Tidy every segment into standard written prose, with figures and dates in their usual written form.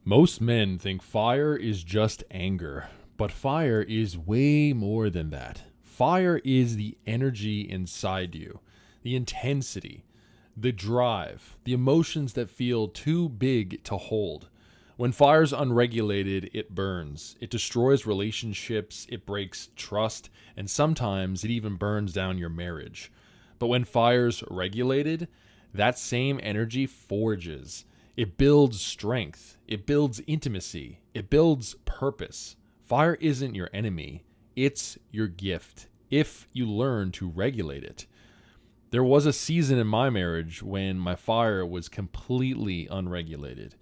Most men think fire is just anger, but fire is way more than that. Fire is the energy inside you, the intensity, the drive, the emotions that feel too big to hold. When fire's unregulated, it burns. It destroys relationships, it breaks trust, and sometimes it even burns down your marriage. But when fire's regulated, that same energy forges. It builds strength. It builds intimacy. It builds purpose. Fire isn't your enemy. It's your gift if you learn to regulate it. There was a season in my marriage when my fire was completely unregulated.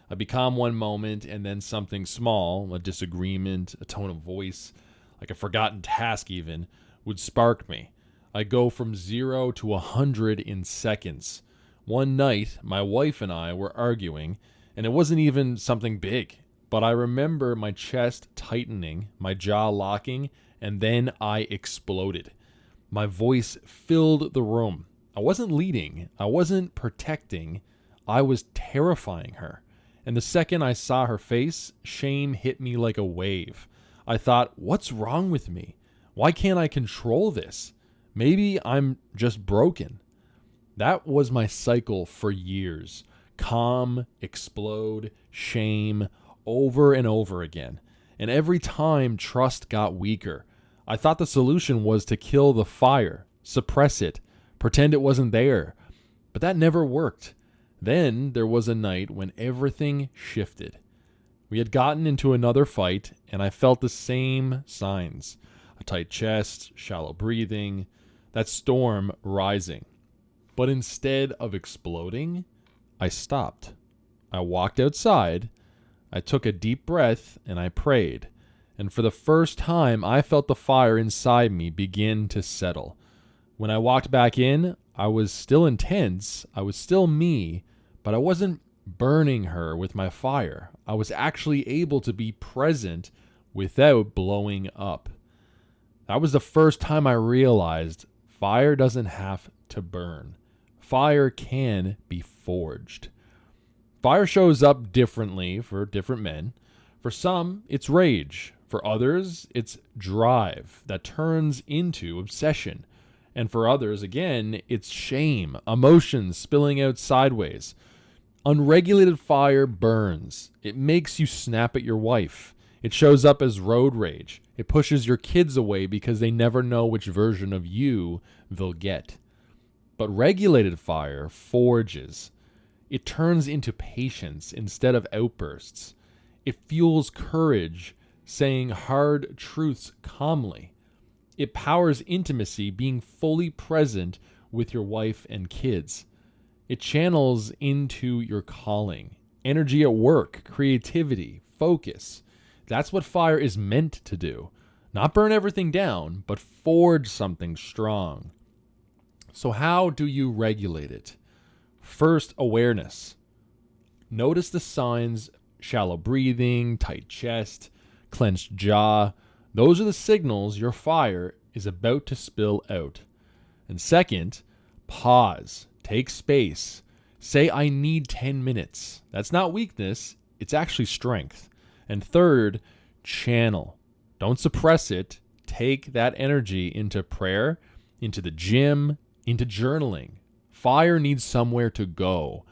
I'd be calm one moment and then something small, a disagreement, a tone of voice, like a forgotten task even, would spark me. I'd go from 0 to 100 in seconds. One night, my wife and I were arguing, and it wasn't even something big, but I remember my chest tightening, my jaw locking, and then I exploded. My voice filled the room. I wasn't leading, I wasn't protecting, I was terrifying her. And the second I saw her face, shame hit me like a wave. I thought, what's wrong with me? Why can't I control this? Maybe I'm just broken. That was my cycle for years. Calm, explode, shame, over and over again. And every time, trust got weaker. I thought the solution was to kill the fire, suppress it, pretend it wasn't there. But that never worked. Then there was a night when everything shifted. We had gotten into another fight, and I felt the same signs. A tight chest, shallow breathing, that storm rising. But instead of exploding, I stopped. I walked outside, I took a deep breath, and I prayed. And for the first time, I felt the fire inside me begin to settle. When I walked back in, I was still intense, I was still me, but I wasn't burning her with my fire. I was actually able to be present without blowing up. That was the first time I realized fire doesn't have to burn. Fire can be forged. Fire shows up differently for different men. For some, it's rage. For others, it's drive that turns into obsession. And for others, again, it's shame, emotions spilling out sideways. Unregulated fire burns. It makes you snap at your wife. It shows up as road rage. It pushes your kids away because they never know which version of you they'll get. But regulated fire forges. It turns into patience instead of outbursts. It fuels courage, saying hard truths calmly. It powers intimacy, being fully present with your wife and kids. It channels into your calling, energy at work, creativity, focus. That's what fire is meant to do. Not burn everything down, but forge something strong. So how do you regulate it? First, awareness. Notice the signs: shallow breathing, tight chest, clenched jaw. Those are the signals your fire is about to spill out. And second, pause. Take space. Say, I need 10 minutes. That's not weakness. It's actually strength. And third, channel. Don't suppress it. Take that energy into prayer, into the gym, into journaling. Fire needs somewhere to go.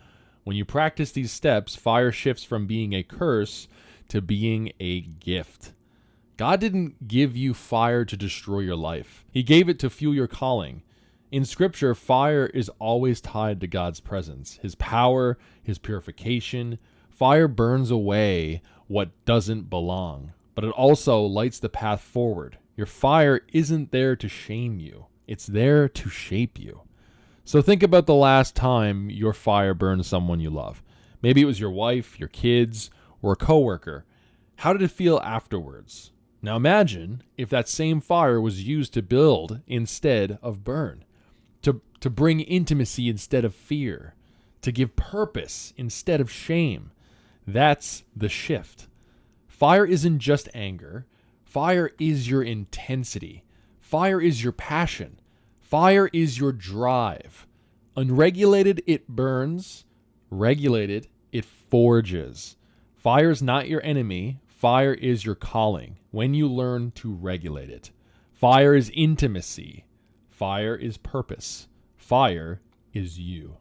When you practice these steps, fire shifts from being a curse to being a gift. God didn't give you fire to destroy your life. He gave it to fuel your calling. In Scripture, fire is always tied to God's presence, His power, His purification. Fire burns away what doesn't belong, but it also lights the path forward. Your fire isn't there to shame you. It's there to shape you. So think about the last time your fire burned someone you love. Maybe it was your wife, your kids, or a coworker. How did it feel afterwards? Now imagine if that same fire was used to build instead of burn, to bring intimacy instead of fear, to give purpose instead of shame. That's the shift. Fire isn't just anger. Fire is your intensity. Fire is your passion. Fire is your drive. Unregulated, it burns. Regulated, it forges. Fire's not your enemy. Fire is your calling when you learn to regulate it. Fire is intimacy. Fire is purpose. Fire is you.